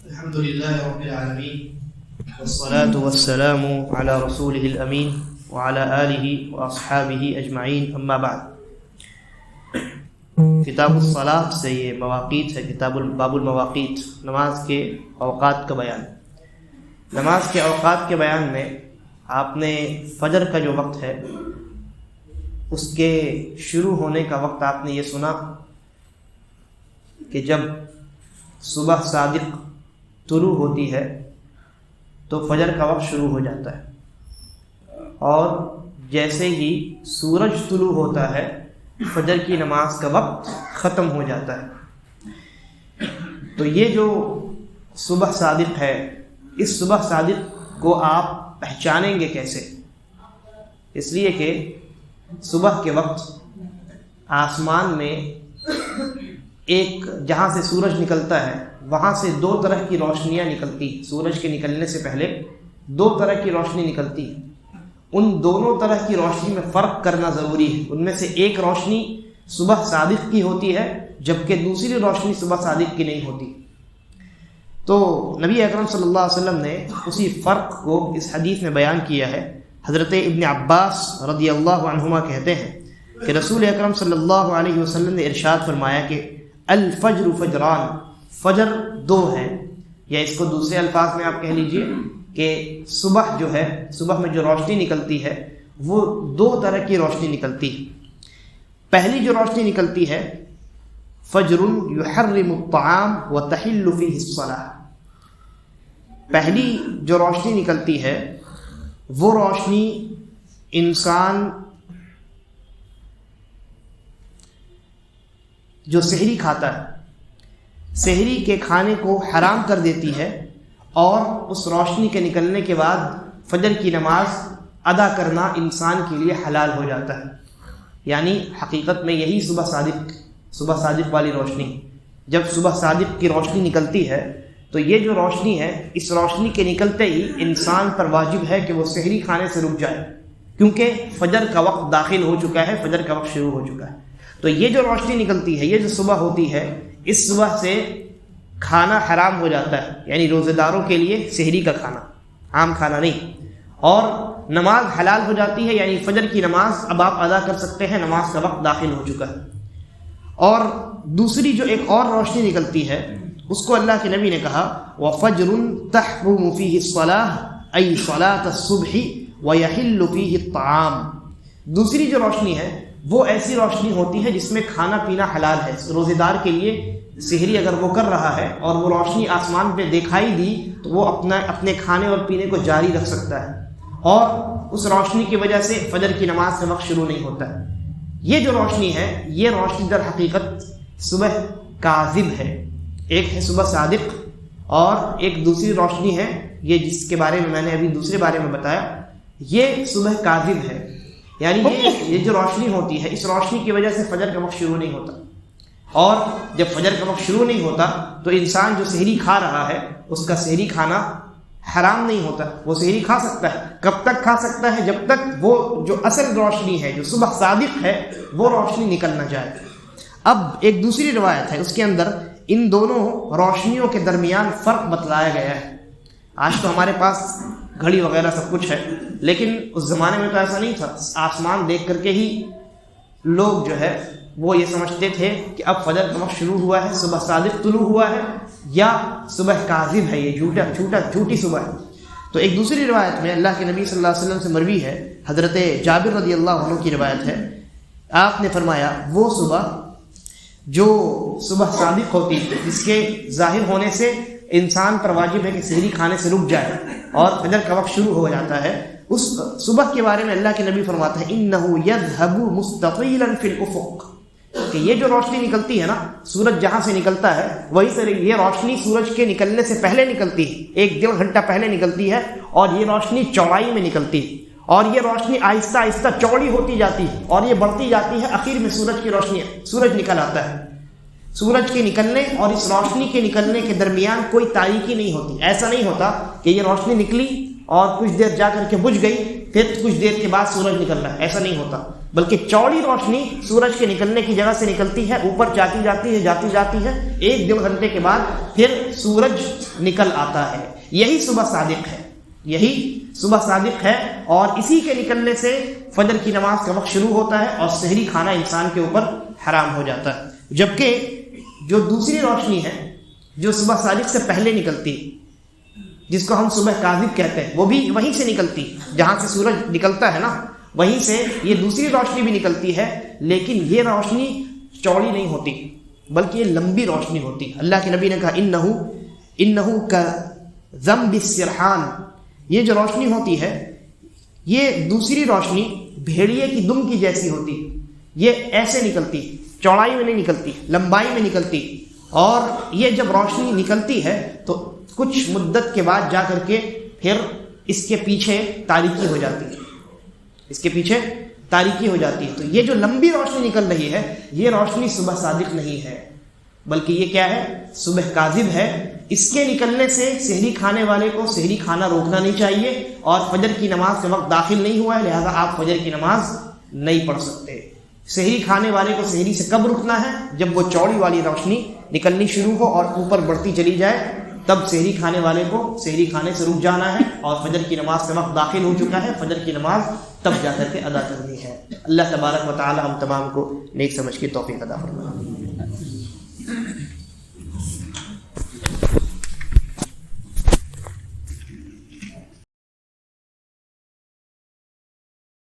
الحمد لله رب العالمين والصلاة والسلام على رسوله الأمين وعلى آله وأصحابه أجمعين أما بعد. کتاب الصلاۃ سے یہ مواقیت ہے، باب المواقیت، نماز کے اوقات کا بیان. نماز کے اوقات کے بیان میں آپ نے فجر کا جو وقت ہے اس کے شروع ہونے کا وقت آپ نے یہ سنا کہ جب صبح صادق طلوع ہوتی ہے تو فجر کا وقت شروع ہو جاتا ہے، اور جیسے ہی سورج طلوع ہوتا ہے فجر کی نماز کا وقت ختم ہو جاتا ہے. تو یہ جو صبح صادق ہے، اس صبح صادق کو آپ پہچانیں گے کیسے؟ اس لیے کہ صبح کے وقت آسمان میں ایک جہاں سے سورج نکلتا ہے وہاں سے دو طرح کی روشنیاں نکلتی. سورج کے نکلنے سے پہلے دو طرح کی روشنی نکلتی. ان دونوں طرح کی روشنی میں فرق کرنا ضروری ہے. ان میں سے ایک روشنی صبح صادق کی ہوتی ہے جبکہ دوسری روشنی صبح صادق کی نہیں ہوتی. تو نبی اکرم صلی اللہ علیہ وسلم نے اسی فرق کو اس حدیث میں بیان کیا ہے. حضرت ابن عباس رضی اللہ عنہما کہتے ہیں کہ رسول اکرم صلی اللہ علیہ وسلم نے ارشاد فرمایا کہ الفجر فجران، فجر دو ہیں، یا اس کو دوسرے الفاظ میں آپ کہہ لیجئے کہ صبح جو ہے، صبح میں جو روشنی نکلتی ہے وہ دو طرح کی روشنی نکلتی ہے. پہلی جو روشنی نکلتی ہے فجر یحرم الطعام وتحل فیہ الصلاۃ، پہلی جو روشنی نکلتی ہے وہ روشنی انسان جو سحری کھاتا ہے، سحری کے کھانے کو حرام کر دیتی ہے، اور اس روشنی کے نکلنے کے بعد فجر کی نماز ادا کرنا انسان کے لیے حلال ہو جاتا ہے. یعنی حقیقت میں یہی صبح صادق والی روشنی. جب صبح صادق کی روشنی نکلتی ہے تو یہ جو روشنی ہے، اس روشنی کے نکلتے ہی انسان پر واجب ہے کہ وہ سحری کھانے سے رک جائے، کیونکہ فجر کا وقت داخل ہو چکا ہے، فجر کا وقت شروع ہو چکا ہے. تو یہ جو روشنی نکلتی ہے، یہ جو صبح ہوتی ہے، اس صبح سے کھانا حرام ہو جاتا ہے، یعنی روزے داروں کے لیے سحری کا کھانا، عام کھانا نہیں. اور نماز حلال ہو جاتی ہے، یعنی فجر کی نماز اب آپ ادا کر سکتے ہیں، نماز کا وقت داخل ہو چکا ہے. اور دوسری جو ایک اور روشنی نکلتی ہے اس کو اللہ کے نبی نے کہا وَفَجْرٌ تَحْرُمُ فِيهِ الصَّلَاةُ أَيْ صَلَاةَ الصُّبْحِ وَيَحِلُّ فِيهِ الطَّعَامُ. دوسری جو روشنی ہے وہ ایسی روشنی ہوتی ہے جس میں کھانا پینا حلال ہے. روزے دار کے لیے سحری اگر وہ کر رہا ہے اور وہ روشنی آسمان پہ دکھائی دی تو وہ اپنے کھانے اور پینے کو جاری رکھ سکتا ہے، اور اس روشنی کی وجہ سے فجر کی نماز کا وقت شروع نہیں ہوتا ہے. یہ جو روشنی ہے، یہ روشنی در حقیقت صبح کاذب ہے. ایک ہے صبح صادق اور ایک دوسری روشنی ہے، یہ جس کے بارے میں نے ابھی دوسرے بارے میں بتایا، یہ صبح کاذب ہے. یعنی یہ جو روشنی ہوتی ہے، اس روشنی کی وجہ سے فجر کا وقت شروع نہیں ہوتا. اور جب فجر کا وقت شروع نہیں ہوتا تو انسان جو سحری کھا رہا ہے اس کا سحری کھانا حرام نہیں ہوتا، وہ سحری کھا سکتا ہے. کب تک کھا سکتا ہے؟ جب تک وہ جو اصل روشنی ہے، جو صبح صادق ہے، وہ روشنی نکل نہ جائے. اب ایک دوسری روایت ہے، اس کے اندر ان دونوں روشنیوں کے درمیان فرق بتلایا گیا ہے. آج تو ہمارے پاس گھڑی وغیرہ سب کچھ ہے، لیکن اس زمانے میں تو ایسا نہیں تھا. آسمان دیکھ کر کے ہی لوگ جو ہے وہ یہ سمجھتے تھے کہ اب فجر کا وقت شروع ہوا ہے، صبح صادق طلوع ہوا ہے، یا صبح کاذب ہے، یہ جھوٹی صبح ہے. تو ایک دوسری روایت میں اللہ کے نبی صلی اللہ علیہ وسلم سے مروی ہے، حضرت جابر رضی اللہ عنہ کی روایت ہے، آپ نے فرمایا وہ صبح جو صبح صادق ہوتی ہے، جس کے ظاہر ہونے سے انسان پر واجب ہے کہ سحری کھانے سے رک جائے اور فجر کا وقت شروع ہو جاتا ہے، اس صبح کے بارے میں اللہ کے نبی فرماتے ہیں انہ یذهب مستطیلا فی الافق، کہ یہ جو روشنی نکلتی ہے نا، سورج جہاں سے نکلتا ہے وہیں سے یہ روشنی سورج کے نکلنے سے پہلے نکلتی ہے، 1-1.5 گھنٹہ پہلے نکلتی ہے، اور یہ روشنی چوڑائی میں نکلتی ہے، اور یہ روشنی آہستہ آہستہ چوڑی ہوتی جاتی ہے اور یہ بڑھتی جاتی ہے. آخر میں سورج کی روشنی، سورج نکل آتا ہے. سورج کے نکلنے اور اس روشنی کے نکلنے کے درمیان کوئی تاریکی نہیں ہوتی. ایسا نہیں ہوتا کہ یہ روشنی نکلی اور کچھ دیر جا کر کے بجھ گئی پھر کچھ دیر کے بعد سورج نکل رہا ہے، ایسا نہیں ہوتا، بلکہ چوڑی روشنی سورج کے نکلنے کی جگہ سے نکلتی ہے، اوپر جاتی جاتی ہے، 1-1.5 گھنٹے کے بعد پھر سورج نکل آتا ہے۔ یہی صبح صادق ہے، اور اسی کے نکلنے سے فجر کی نماز کا وقت شروع ہوتا ہے اور سحری کھانا انسان کے اوپر حرام ہو جاتا ہے۔ جبکہ جو دوسری روشنی ہے جو صبح صادق سے پہلے نکلتی، جس کو ہم صبح کاذب کہتے ہیں، وہ بھی وہیں سے نکلتی، جہاں سے سورج نکلتا ہے نا، وہیں سے یہ دوسری روشنی بھی نکلتی ہے، لیکن یہ روشنی چوڑی نہیں ہوتی بلکہ یہ لمبی روشنی ہوتی۔ اللہ کے نبی نے کہا انہو کذنب السرحان، یہ جو روشنی ہوتی ہے یہ دوسری روشنی بھیڑیے کی دم کی جیسی ہوتی، یہ ایسے نکلتی، چوڑائی میں نہیں نکلتی، لمبائی میں نکلتی، اور یہ جب روشنی نکلتی ہے تو کچھ مدت کے بعد جا کر کے پھر اس کے پیچھے تاریکی ہو جاتی ہے، تو یہ جو لمبی روشنی نکل رہی ہے یہ روشنی صبح صادق نہیں ہے، بلکہ یہ کیا ہے؟ صبح کاذب ہے۔ اس کے نکلنے سے سحری کھانے والے کو سحری کھانا روکنا نہیں چاہیے، اور فجر کی نماز کا وقت داخل نہیں ہوا ہے، لہذا آپ فجر کی نماز نہیں پڑھ سکتے۔ سحری کھانے والے کو سحری سے کب رکنا ہے؟ جب وہ چوڑی والی روشنی نکلنی شروع ہو اور اوپر بڑھتی چلی جائے، تب سحری کھانے والے کو سحری کھانے سے رک جانا ہے، اور فجر کی نماز کا وقت داخل ہو چکا ہے، فجر کی نماز تب جا کر کے ادا کرنی ہے۔ اللہ تبارک و تعالی ہم تمام کو نیک سمجھ کی توفیق عطا فرمائے۔